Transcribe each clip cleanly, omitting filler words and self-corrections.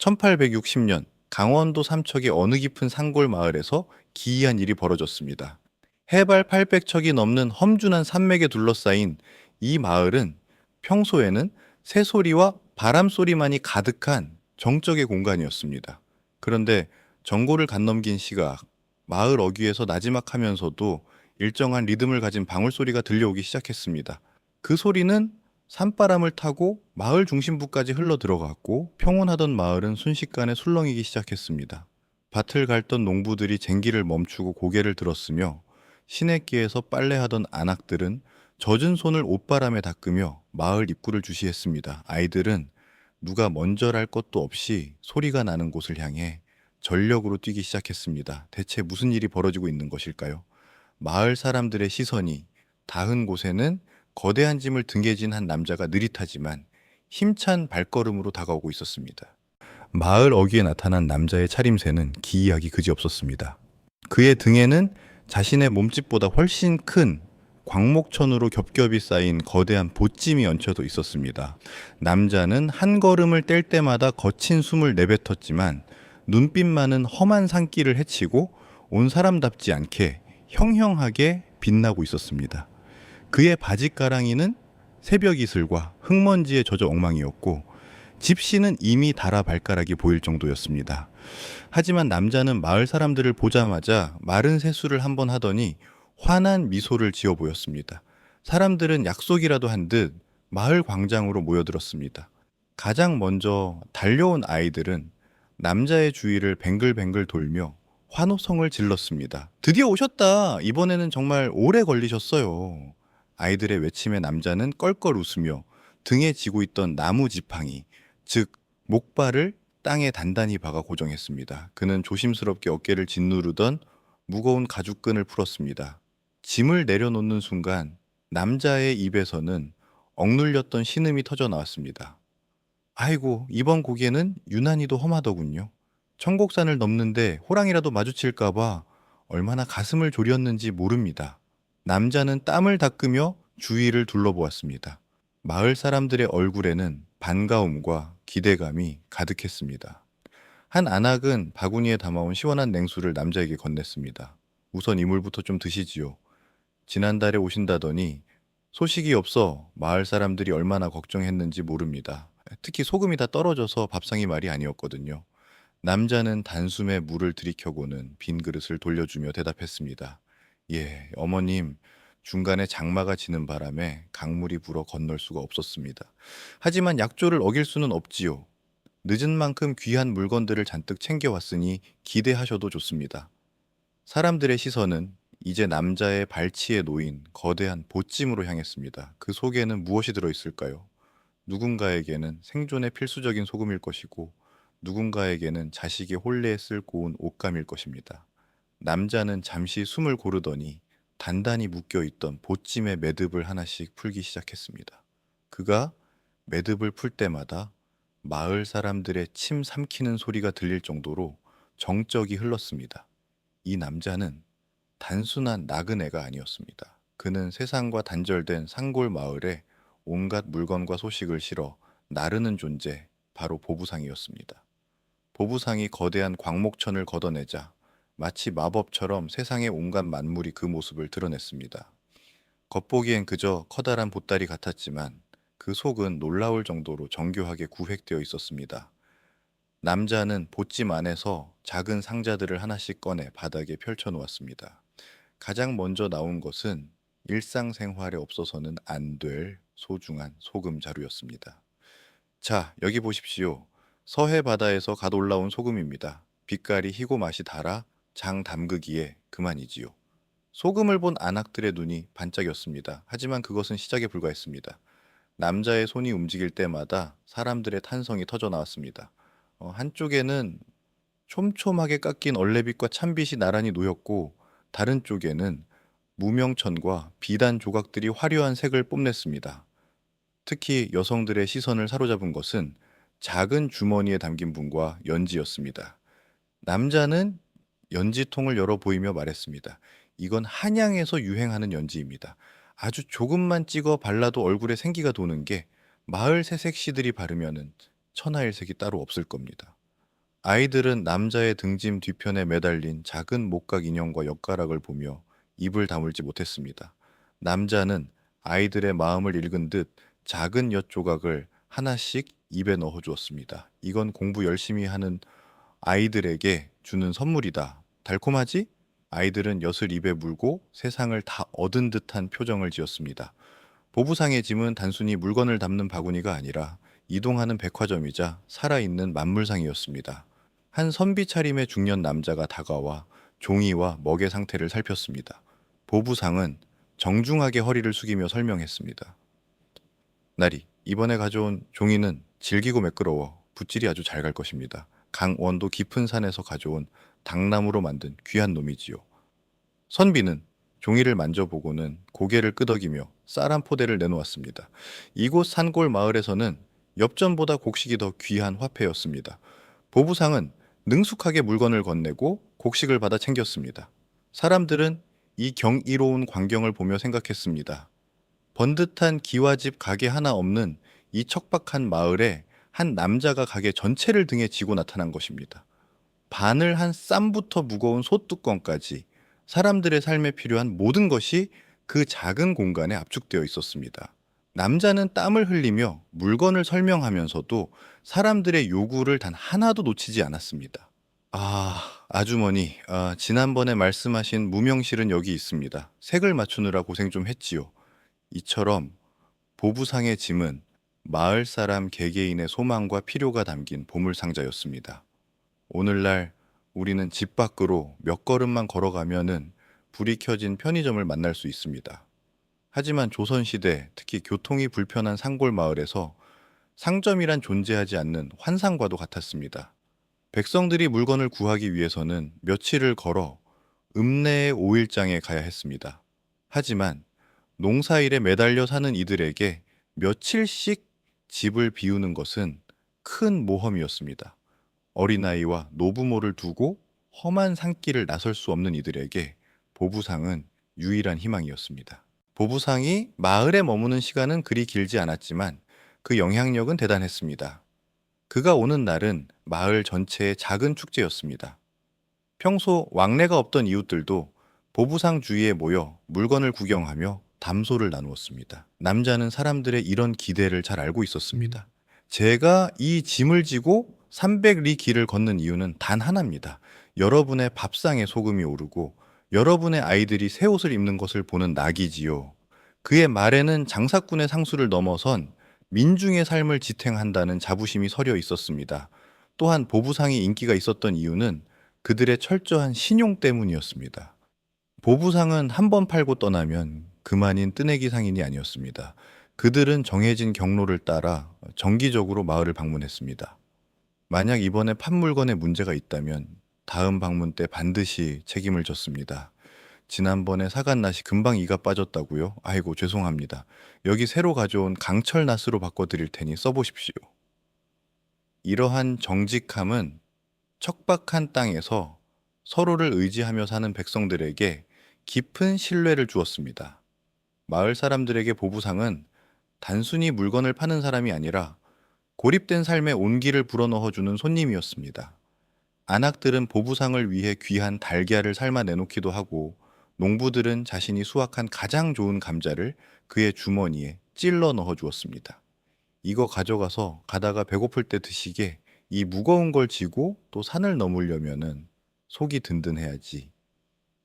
1860년 강원도 삼척의 어느 깊은 산골 마을에서 기이한 일이 벌어졌습니다. 해발 800척이 넘는 험준한 산맥에 둘러싸인 이 마을은 평소에는 새소리와 바람소리만이 가득한 정적의 공간이었습니다. 그런데 정골을 간넘긴 시각, 마을 어귀에서 나지막하면서도 일정한 리듬을 가진 방울소리가 들려오기 시작했습니다. 그 소리는 산바람을 타고 마을 중심부까지 흘러 들어갔고 평온하던 마을은 순식간에 술렁이기 시작했습니다. 밭을 갈던 농부들이 쟁기를 멈추고 고개를 들었으며 시냇기에서 빨래하던 안악들은 젖은 손을 옷바람에 닦으며 마을 입구를 주시했습니다. 아이들은 누가 먼저랄 것도 없이 소리가 나는 곳을 향해 전력으로 뛰기 시작했습니다. 대체 무슨 일이 벌어지고 있는 것일까요? 마을 사람들의 시선이 닿은 곳에는 거대한 짐을 등에 진 한 남자가 느릿하지만 힘찬 발걸음으로 다가오고 있었습니다. 마을 어귀에 나타난 남자의 차림새는 기이하기 그지없었습니다. 그의 등에는 자신의 몸집보다 훨씬 큰 광목천으로 겹겹이 쌓인 거대한 보찜이 얹혀져 있었습니다. 남자는 한 걸음을 뗄 때마다 거친 숨을 내뱉었지만 눈빛만은 험한 산길을 헤치고 온 사람답지 않게 형형하게 빛나고 있었습니다. 그의 바짓가랑이는 새벽 이슬과 흙먼지에 젖어 엉망이었고 집시는 이미 닳아 발가락이 보일 정도였습니다. 하지만 남자는 마을 사람들을 보자마자 마른 세수를 한번 하더니 환한 미소를 지어 보였습니다. 사람들은 약속이라도 한 듯 마을 광장으로 모여들었습니다. 가장 먼저 달려온 아이들은 남자의 주위를 뱅글뱅글 돌며 환호성을 질렀습니다. 드디어 오셨다. 이번에는 정말 오래 걸리셨어요. 아이들의 외침에 남자는 껄껄 웃으며 등에 지고 있던 나무 지팡이, 즉 목발을 땅에 단단히 박아 고정했습니다. 그는 조심스럽게 어깨를 짓누르던 무거운 가죽끈을 풀었습니다. 짐을 내려놓는 순간 남자의 입에서는 억눌렸던 신음이 터져 나왔습니다. 아이고, 이번 고개는 유난히도 험하더군요. 청곡산을 넘는데 호랑이라도 마주칠까봐 얼마나 가슴을 졸였는지 모릅니다. 남자는 땀을 닦으며 주위를 둘러보았습니다. 마을 사람들의 얼굴에는 반가움과 기대감이 가득했습니다. 한 안악은 바구니에 담아온 시원한 냉수를 남자에게 건넸습니다. 우선 이물부터 좀 드시지요. 지난달에 오신다더니 소식이 없어 마을 사람들이 얼마나 걱정했는지 모릅니다. 특히 소금이 다 떨어져서 밥상이 말이 아니었거든요. 남자는 단숨에 물을 들이켜고는 빈 그릇을 돌려주며 대답했습니다. 예, 어머님, 중간에 장마가 지는 바람에 강물이 불어 건널 수가 없었습니다. 하지만 약조를 어길 수는 없지요. 늦은 만큼 귀한 물건들을 잔뜩 챙겨왔으니 기대하셔도 좋습니다. 사람들의 시선은 이제 남자의 발치에 놓인 거대한 보찜으로 향했습니다. 그 속에는 무엇이 들어있을까요? 누군가에게는 생존에 필수적인 소금일 것이고, 누군가에게는 자식의 혼례에 쓸고 온 옷감일 것입니다. 남자는 잠시 숨을 고르더니 단단히 묶여있던 보찜의 매듭을 하나씩 풀기 시작했습니다. 그가 매듭을 풀 때마다 마을 사람들의 침 삼키는 소리가 들릴 정도로 정적이 흘렀습니다. 이 남자는 단순한 나그네가 아니었습니다. 그는 세상과 단절된 산골 마을에 온갖 물건과 소식을 실어 나르는 존재, 바로 보부상이었습니다. 보부상이 거대한 광목천을 걷어내자 마치 마법처럼 세상의 온갖 만물이 그 모습을 드러냈습니다. 겉보기엔 그저 커다란 보따리 같았지만 그 속은 놀라울 정도로 정교하게 구획되어 있었습니다. 남자는 보찜 안에서 작은 상자들을 하나씩 꺼내 바닥에 펼쳐 놓았습니다. 가장 먼저 나온 것은 일상생활에 없어서는 안 될 소중한 소금 자루였습니다. 자, 여기 보십시오. 서해 바다에서 갓 올라온 소금입니다. 빛깔이 희고 맛이 달아 장 담그기에 그만이지요. 소금을 본 안악들의 눈이 반짝였습니다. 하지만 그것은 시작에 불과했습니다. 남자의 손이 움직일 때마다 사람들의 탄성이 터져 나왔습니다. 한쪽에는 촘촘하게 깎인 얼레빛과 찬빛이 나란히 놓였고, 다른 쪽에는 무명천과 비단 조각들이 화려한 색을 뽐냈습니다. 특히 여성들의 시선을 사로잡은 것은 작은 주머니에 담긴 분과 연지였습니다. 남자는 연지통을 열어 보이며 말했습니다. 이건 한양에서 유행하는 연지입니다. 아주 조금만 찍어 발라도 얼굴에 생기가 도는 게 마을 새색시들이 바르면은 천하일색이 따로 없을 겁니다. 아이들은 남자의 등짐 뒤편에 매달린 작은 목각 인형과 엿가락을 보며 입을 다물지 못했습니다. 남자는 아이들의 마음을 읽은 듯 작은 엿 조각을 하나씩 입에 넣어 주었습니다. 이건 공부 열심히 하는 아이들에게 주는 선물이다. 달콤하지? 아이들은 엿을 입에 물고 세상을 다 얻은 듯한 표정을 지었습니다. 보부상의 짐은 단순히 물건을 담는 바구니가 아니라 이동하는 백화점이자 살아있는 만물상이었습니다. 한 선비 차림의 중년 남자가 다가와 종이와 먹의 상태를 살폈습니다. 보부상은 정중하게 허리를 숙이며 설명했습니다. 나리, 이번에 가져온 종이는 질기고 매끄러워 붓질이 아주 잘 갈 것입니다. 강원도 깊은 산에서 가져온 당나무로 만든 귀한 놈이지요. 선비는 종이를 만져보고는 고개를 끄덕이며 쌀 한 포대를 내놓았습니다. 이곳 산골 마을에서는 엽전보다 곡식이 더 귀한 화폐였습니다. 보부상은 능숙하게 물건을 건네고 곡식을 받아 챙겼습니다. 사람들은 이 경이로운 광경을 보며 생각했습니다. 번듯한 기와집 가게 하나 없는 이 척박한 마을에 한 남자가 가게 전체를 등에 지고 나타난 것입니다. 바늘 한 쌈부터 무거운 솥뚜껑까지 사람들의 삶에 필요한 모든 것이 그 작은 공간에 압축되어 있었습니다. 남자는 땀을 흘리며 물건을 설명하면서도 사람들의 요구를 단 하나도 놓치지 않았습니다. 아주머니, 지난번에 말씀하신 무명실은 여기 있습니다. 색을 맞추느라 고생 좀 했지요. 이처럼 보부상의 짐은 마을 사람 개개인의 소망과 필요가 담긴 보물상자였습니다. 오늘날 우리는 집 밖으로 몇 걸음만 걸어가면은 불이 켜진 편의점을 만날 수 있습니다. 하지만 조선시대, 특히 교통이 불편한 산골 마을에서 상점이란 존재하지 않는 환상과도 같았습니다. 백성들이 물건을 구하기 위해서는 며칠을 걸어 읍내의 오일장에 가야 했습니다. 하지만 농사일에 매달려 사는 이들에게 며칠씩 집을 비우는 것은 큰 모험이었습니다. 어린아이와 노부모를 두고 험한 산길을 나설 수 없는 이들에게 보부상은 유일한 희망이었습니다. 보부상이 마을에 머무는 시간은 그리 길지 않았지만 그 영향력은 대단했습니다. 그가 오는 날은 마을 전체의 작은 축제였습니다. 평소 왕래가 없던 이웃들도 보부상 주위에 모여 물건을 구경하며 담소를 나누었습니다. 남자는 사람들의 이런 기대를 잘 알고 있었습니다. 제가 이 짐을 지고 300리 길을 걷는 이유는 단 하나입니다. 여러분의 밥상에 소금이 오르고 여러분의 아이들이 새 옷을 입는 것을 보는 낙이지요. 그의 말에는 장사꾼의 상수를 넘어선 민중의 삶을 지탱한다는 자부심이 서려 있었습니다. 또한 보부상이 인기가 있었던 이유는 그들의 철저한 신용 때문이었습니다. 보부상은 한 번 팔고 떠나면 그만인 뜨내기 상인이 아니었습니다. 그들은 정해진 경로를 따라 정기적으로 마을을 방문했습니다. 만약 이번에 판 물건에 문제가 있다면 다음 방문 때 반드시 책임을 졌습니다. 지난번에 사간 낫이 금방 이가 빠졌다고요? 아이고 죄송합니다. 여기 새로 가져온 강철 낫으로 바꿔드릴 테니 써보십시오. 이러한 정직함은 척박한 땅에서 서로를 의지하며 사는 백성들에게 깊은 신뢰를 주었습니다. 마을 사람들에게 보부상은 단순히 물건을 파는 사람이 아니라 고립된 삶의 온기를 불어넣어주는 손님이었습니다. 안악들은 보부상을 위해 귀한 달걀을 삶아 내놓기도 하고 농부들은 자신이 수확한 가장 좋은 감자를 그의 주머니에 찔러 넣어 주었습니다. 이거 가져가서 가다가 배고플 때 드시게 이 무거운 걸 지고 또 산을 넘으려면은 속이 든든해야지.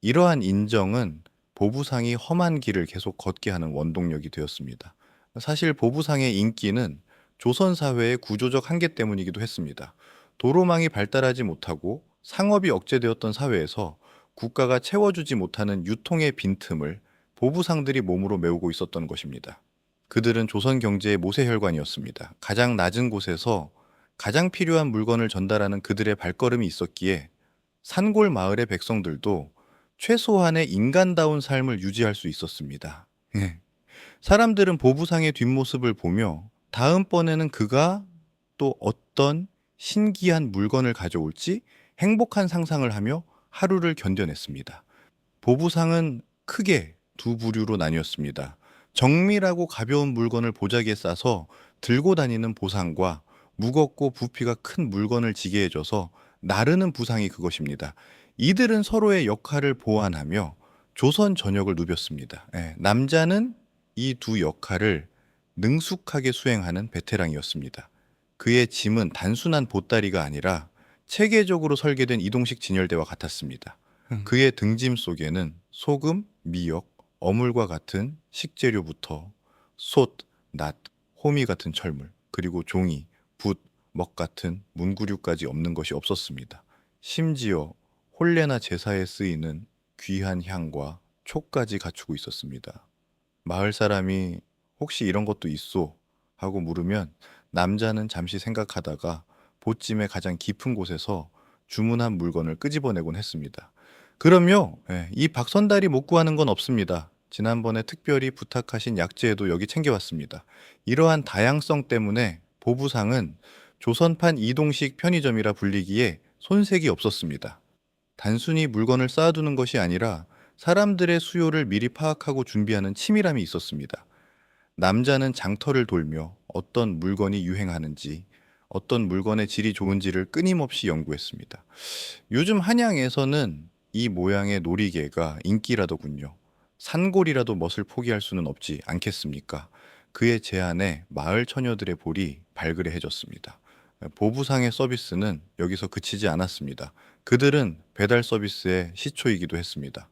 이러한 인정은 보부상이 험한 길을 계속 걷게 하는 원동력이 되었습니다. 사실 보부상의 인기는 조선 사회의 구조적 한계 때문이기도 했습니다. 도로망이 발달하지 못하고 상업이 억제되었던 사회에서 국가가 채워주지 못하는 유통의 빈틈을 보부상들이 몸으로 메우고 있었던 것입니다. 그들은 조선 경제의 모세혈관이었습니다. 가장 낮은 곳에서 가장 필요한 물건을 전달하는 그들의 발걸음이 있었기에 산골 마을의 백성들도 최소한의 인간다운 삶을 유지할 수 있었습니다. 사람들은 보부상의 뒷모습을 보며 다음번에는 그가 또 어떤 신기한 물건을 가져올지 행복한 상상을 하며 하루를 견뎌냈습니다. 보부상은 크게 두 부류로 나뉘었습니다. 정밀하고 가벼운 물건을 보자기에 싸서 들고 다니는 보상과 무겁고 부피가 큰 물건을 지게 해줘서 나르는 부상이 그것입니다. 이들은 서로의 역할을 보완하며 조선 전역을 누볐습니다. 예, 남자는 이 두 역할을 능숙하게 수행하는 베테랑이었습니다. 그의 짐은 단순한 보따리가 아니라 체계적으로 설계된 이동식 진열대와 같았습니다. 그의 등짐 속에는 소금, 미역, 어물과 같은 식재료부터 솥, 낫, 호미 같은 철물, 그리고 종이, 붓, 먹 같은 문구류까지 없는 것이 없었습니다. 심지어 혼례나 제사에 쓰이는 귀한 향과 촉까지 갖추고 있었습니다. 마을 사람이 혹시 이런 것도 있소? 하고 물으면 남자는 잠시 생각하다가 보찜의 가장 깊은 곳에서 주문한 물건을 끄집어내곤 했습니다. 그럼요, 예, 이 박선달이 못 구하는 건 없습니다. 지난번에 특별히 부탁하신 약재에도 여기 챙겨왔습니다. 이러한 다양성 때문에 보부상은 조선판 이동식 편의점이라 불리기에 손색이 없었습니다. 단순히 물건을 쌓아두는 것이 아니라 사람들의 수요를 미리 파악하고 준비하는 치밀함이 있었습니다. 남자는 장터를 돌며 어떤 물건이 유행하는지, 어떤 물건의 질이 좋은지를 끊임없이 연구했습니다. 요즘 한양에서는 이 모양의 놀이개가 인기라더군요. 산골이라도 멋을 포기할 수는 없지 않겠습니까? 그의 제안에 마을 처녀들의 볼이 발그레해졌습니다. 보부상의 서비스는 여기서 그치지 않았습니다. 그들은 배달 서비스의 시초이기도 했습니다.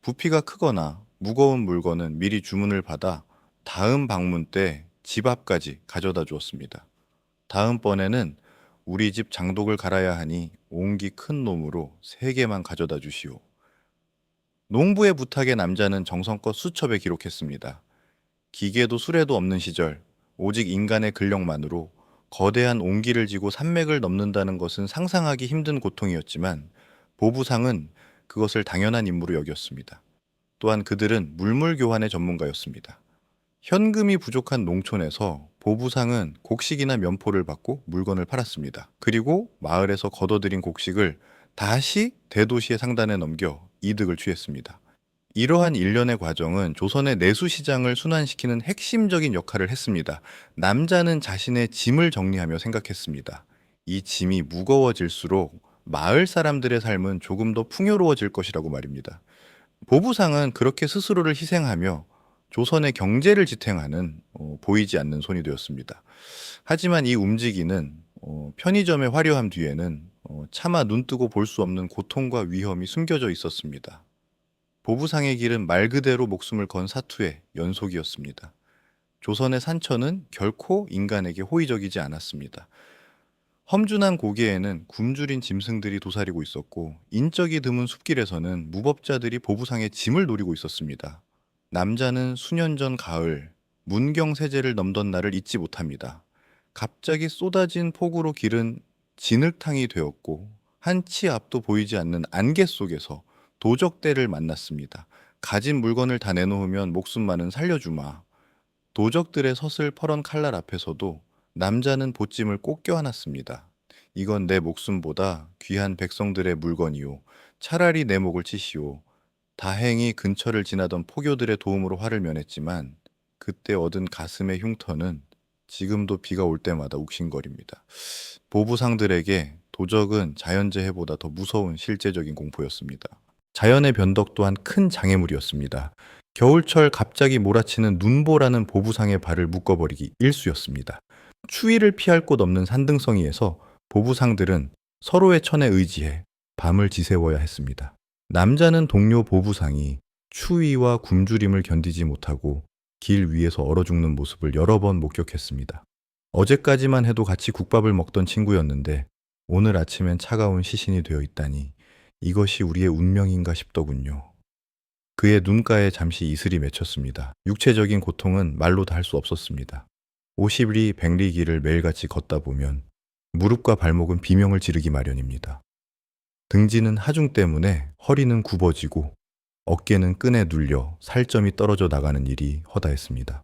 부피가 크거나 무거운 물건은 미리 주문을 받아 다음 방문 때 집 앞까지 가져다 주었습니다. 다음번에는 우리 집 장독을 갈아야 하니 옹기 큰 놈으로 3개만 가져다 주시오. 농부의 부탁에 남자는 정성껏 수첩에 기록했습니다. 기계도 수레도 없는 시절, 오직 인간의 근력만으로 거대한 옹기를 지고 산맥을 넘는다는 것은 상상하기 힘든 고통이었지만 보부상은 그것을 당연한 임무로 여겼습니다. 또한 그들은 물물 교환의 전문가였습니다. 현금이 부족한 농촌에서 보부상은 곡식이나 면포를 받고 물건을 팔았습니다. 그리고 마을에서 걷어들인 곡식을 다시 대도시의 상단에 넘겨 이득을 취했습니다. 이러한 일련의 과정은 조선의 내수 시장을 순환시키는 핵심적인 역할을 했습니다. 남자는 자신의 짐을 정리하며 생각했습니다. 이 짐이 무거워질수록 마을 사람들의 삶은 조금 더 풍요로워질 것이라고 말입니다. 보부상은 그렇게 스스로를 희생하며 조선의 경제를 지탱하는 보이지 않는 손이 되었습니다. 하지만 이 움직이는 편의점의 화려함 뒤에는 차마 눈뜨고 볼 수 없는 고통과 위험이 숨겨져 있었습니다. 보부상의 길은 말 그대로 목숨을 건 사투의 연속이었습니다. 조선의 산천은 결코 인간에게 호의적이지 않았습니다. 험준한 고개에는 굶주린 짐승들이 도사리고 있었고 인적이 드문 숲길에서는 무법자들이 보부상의 짐을 노리고 있었습니다. 남자는 수년 전 가을 문경세제를 넘던 날을 잊지 못합니다. 갑자기 쏟아진 폭우로 길은 진흙탕이 되었고 한 치 앞도 보이지 않는 안개 속에서 도적대를 만났습니다. 가진 물건을 다 내놓으면 목숨만은 살려주마. 도적들의 서슬퍼런 칼날 앞에서도 남자는 보찜을 꼭 껴안았습니다. 이건 내 목숨보다 귀한 백성들의 물건이오. 차라리 내 목을 치시오. 다행히 근처를 지나던 포교들의 도움으로 화를 면했지만 그때 얻은 가슴의 흉터는 지금도 비가 올 때마다 욱신거립니다. 보부상들에게 도적은 자연재해보다 더 무서운 실제적인 공포였습니다. 자연의 변덕 또한 큰 장애물이었습니다. 겨울철 갑자기 몰아치는 눈보라는 보부상의 발을 묶어버리기 일쑤였습니다. 추위를 피할 곳 없는 산등성이에서 보부상들은 서로의 천에 의지해 밤을 지새워야 했습니다. 남자는 동료 보부상이 추위와 굶주림을 견디지 못하고 길 위에서 얼어 죽는 모습을 여러 번 목격했습니다. 어제까지만 해도 같이 국밥을 먹던 친구였는데 오늘 아침엔 차가운 시신이 되어 있다니 이것이 우리의 운명인가 싶더군요. 그의 눈가에 잠시 이슬이 맺혔습니다. 육체적인 고통은 말로 다 할 수 없었습니다. 50리 100리 길을 매일같이 걷다 보면 무릎과 발목은 비명을 지르기 마련입니다. 등지는 하중 때문에 허리는 굽어지고 어깨는 끈에 눌려 살점이 떨어져 나가는 일이 허다했습니다.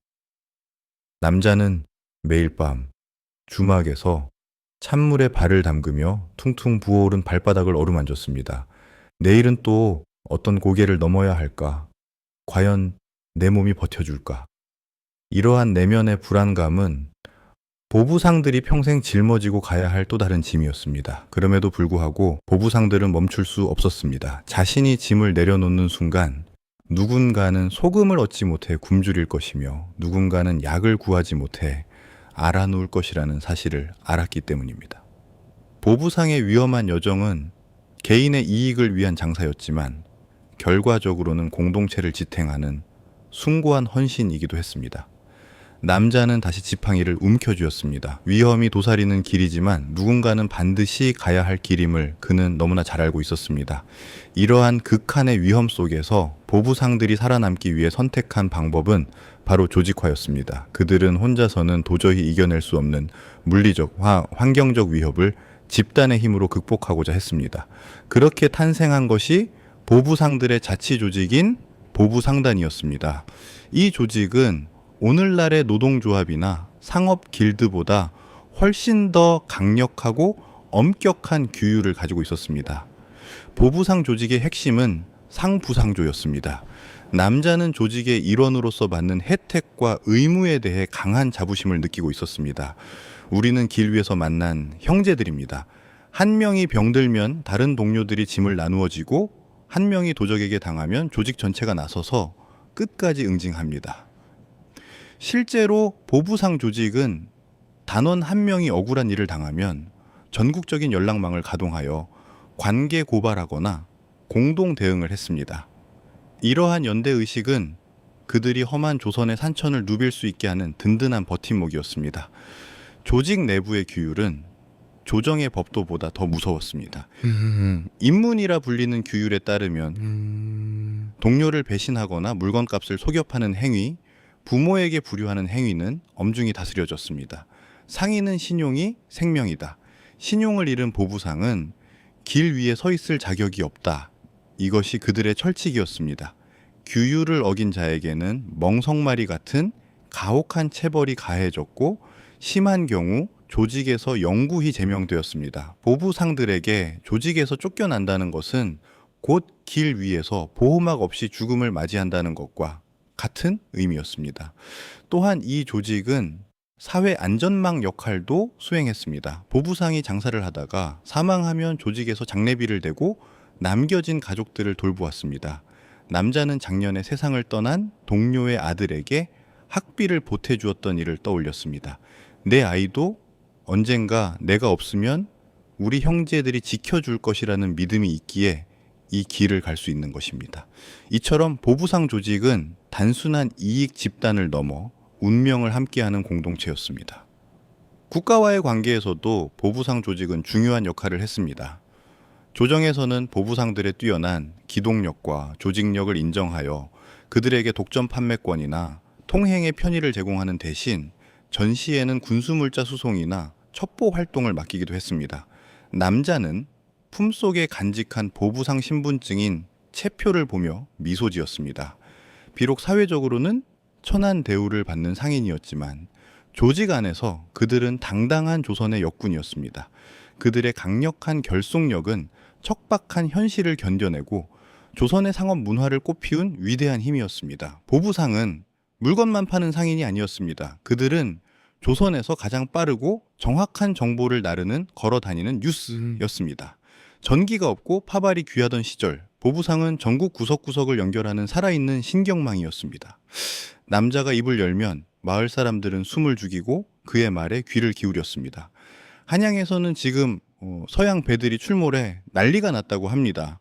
남자는 매일 밤 주막에서 찬물에 발을 담그며 퉁퉁 부어오른 발바닥을 어루만졌습니다. 내일은 또 어떤 고개를 넘어야 할까? 과연 내 몸이 버텨줄까? 이러한 내면의 불안감은 보부상들이 평생 짊어지고 가야 할 또 다른 짐이었습니다. 그럼에도 불구하고 보부상들은 멈출 수 없었습니다. 자신이 짐을 내려놓는 순간 누군가는 소금을 얻지 못해 굶주릴 것이며 누군가는 약을 구하지 못해 알아누울 것이라는 사실을 알았기 때문입니다. 보부상의 위험한 여정은 개인의 이익을 위한 장사였지만 결과적으로는 공동체를 지탱하는 숭고한 헌신이기도 했습니다. 남자는 다시 지팡이를 움켜쥐었습니다. 위험이 도사리는 길이지만 누군가는 반드시 가야 할 길임을 그는 너무나 잘 알고 있었습니다. 이러한 극한의 위험 속에서 보부상들이 살아남기 위해 선택한 방법은 바로 조직화였습니다. 그들은 혼자서는 도저히 이겨낼 수 없는 물리적, 환경적 위협을 집단의 힘으로 극복하고자 했습니다. 그렇게 탄생한 것이 보부상들의 자치 조직인 보부상단이었습니다. 이 조직은 오늘날의 노동조합이나 상업 길드보다 훨씬 더 강력하고 엄격한 규율을 가지고 있었습니다. 보부상 조직의 핵심은 상부상조였습니다. 남자는 조직의 일원으로서 받는 혜택과 의무에 대해 강한 자부심을 느끼고 있었습니다. 우리는 길 위에서 만난 형제들입니다. 한 명이 병들면 다른 동료들이 짐을 나누어지고 한 명이 도적에게 당하면 조직 전체가 나서서 끝까지 응징합니다. 실제로 보부상 조직은 단원 한 명이 억울한 일을 당하면 전국적인 연락망을 가동하여 관계 고발하거나 공동 대응을 했습니다. 이러한 연대의식은 그들이 험한 조선의 산천을 누빌 수 있게 하는 든든한 버팀목이었습니다. 조직 내부의 규율은 조정의 법도보다 더 무서웠습니다. 인문이라 불리는 규율에 따르면 동료를 배신하거나 물건값을 속여 파는 행위, 부모에게 불효하는 행위는 엄중히 다스려졌습니다. 상인은 신용이 생명이다. 신용을 잃은 보부상은 길 위에 서 있을 자격이 없다. 이것이 그들의 철칙이었습니다. 규율을 어긴 자에게는 멍석말이 같은 가혹한 체벌이 가해졌고 심한 경우 조직에서 영구히 제명되었습니다. 보부상들에게 조직에서 쫓겨난다는 것은 곧 길 위에서 보호막 없이 죽음을 맞이한다는 것과 같은 의미였습니다. 또한 이 조직은 사회 안전망 역할도 수행했습니다. 보부상이 장사를 하다가 사망하면 조직에서 장례비를 대고 남겨진 가족들을 돌보았습니다. 남자는 작년에 세상을 떠난 동료의 아들에게 학비를 보태주었던 일을 떠올렸습니다. 내 아이도 언젠가 내가 없으면 우리 형제들이 지켜줄 것이라는 믿음이 있기에 이 길을 갈 수 있는 것입니다. 이처럼 보부상 조직은 단순한 이익 집단을 넘어 운명을 함께하는 공동체였습니다. 국가와의 관계에서도 보부상 조직은 중요한 역할을 했습니다. 조정에서는 보부상들의 뛰어난 기동력과 조직력을 인정하여 그들에게 독점 판매권이나 통행의 편의를 제공하는 대신 전시에는 군수물자 수송이나 첩보 활동을 맡기기도 했습니다. 남자는 품속에 간직한 보부상 신분증인 채표를 보며 미소 지었습니다. 비록 사회적으로는 천한 대우를 받는 상인이었지만 조직 안에서 그들은 당당한 조선의 역군이었습니다. 그들의 강력한 결속력은 척박한 현실을 견뎌내고 조선의 상업 문화를 꽃피운 위대한 힘이었습니다. 보부상은 물건만 파는 상인이 아니었습니다. 그들은 조선에서 가장 빠르고 정확한 정보를 나르는 걸어 다니는 뉴스였습니다. 전기가 없고 파발이 귀하던 시절, 보부상은 전국 구석구석을 연결하는 살아있는 신경망이었습니다. 남자가 입을 열면 마을 사람들은 숨을 죽이고 그의 말에 귀를 기울였습니다. 한양에서는 지금 서양 배들이 출몰해 난리가 났다고 합니다.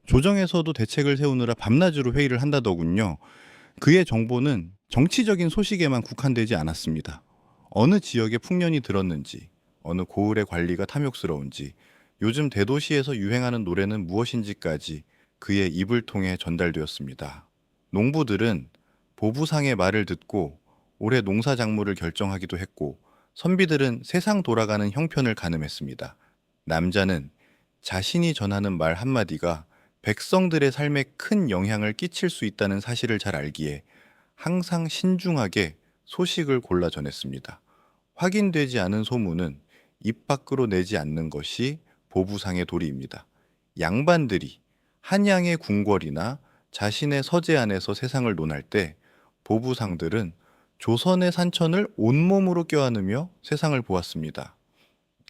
조정에서도 대책을 세우느라 밤낮으로 회의를 한다더군요. 그의 정보는 정치적인 소식에만 국한되지 않았습니다. 어느 지역에 풍년이 들었는지, 어느 고을의 관리가 탐욕스러운지, 요즘 대도시에서 유행하는 노래는 무엇인지까지 그의 입을 통해 전달되었습니다. 농부들은 보부상의 말을 듣고 올해 농사 작물을 결정하기도 했고, 선비들은 세상 돌아가는 형편을 가늠했습니다. 남자는 자신이 전하는 말 한마디가 백성들의 삶에 큰 영향을 끼칠 수 있다는 사실을 잘 알기에 항상 신중하게 소식을 골라 전했습니다. 확인되지 않은 소문은 입 밖으로 내지 않는 것이 보부상의 도리입니다. 양반들이 한양의 궁궐이나 자신의 서재 안에서 세상을 논할 때 보부상들은 조선의 산천을 온몸으로 껴안으며 세상을 보았습니다.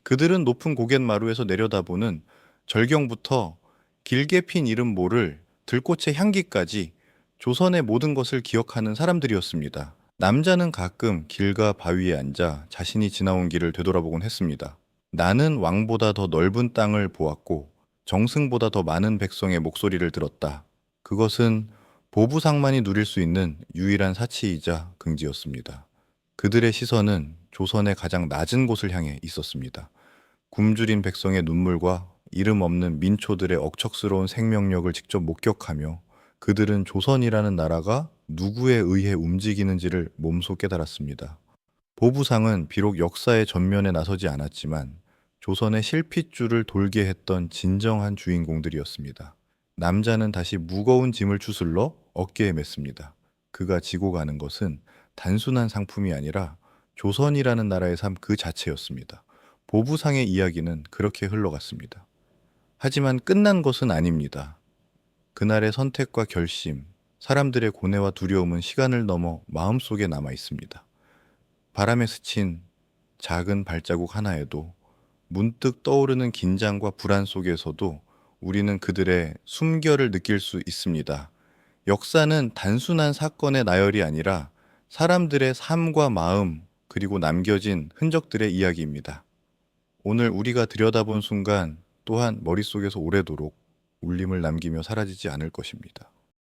그들은 높은 고갯마루에서 내려다보는 절경부터 길게 핀 이른 모를 들꽃의 향기까지 조선의 모든 것을 기억하는 사람들이었습니다. 남자는 가끔 길가 바위에 앉아 자신이 지나온 길을 되돌아보곤 했습니다. 나는 왕보다 더 넓은 땅을 보았고 정승보다 더 많은 백성의 목소리를 들었다. 그것은 보부상만이 누릴 수 있는 유일한 사치이자 긍지였습니다. 그들의 시선은 조선의 가장 낮은 곳을 향해 있었습니다. 굶주린 백성의 눈물과 이름 없는 민초들의 억척스러운 생명력을 직접 목격하며 그들은 조선이라는 나라가 누구에 의해 움직이는지를 몸소 깨달았습니다. 보부상은 비록 역사의 전면에 나서지 않았지만 조선의 실핏줄을 돌게 했던 진정한 주인공들이었습니다. 남자는 다시 무거운 짐을 추슬러 어깨에 맸습니다. 그가 지고 가는 것은 단순한 상품이 아니라 조선이라는 나라의 삶 그 자체였습니다. 보부상의 이야기는 그렇게 흘러갔습니다. 하지만 끝난 것은 아닙니다. 그날의 선택과 결심, 사람들의 고뇌와 두려움은 시간을 넘어 마음속에 남아 있습니다. 바람에 스친 작은 발자국 하나에도 문득 떠오르는 긴장과 불안 속에서도 우리는 그들의 숨결을 느낄 수 있습니다. 역사는 단순한 사건의 나열이 아니라 사람들의 삶과 마음, 그리고 남겨진 흔적들의 이야기입니다. 오늘 우리가 들여다본 순간 또한 머릿속에서 오래도록 울림을 남기며 사라지지 않을 것입니다.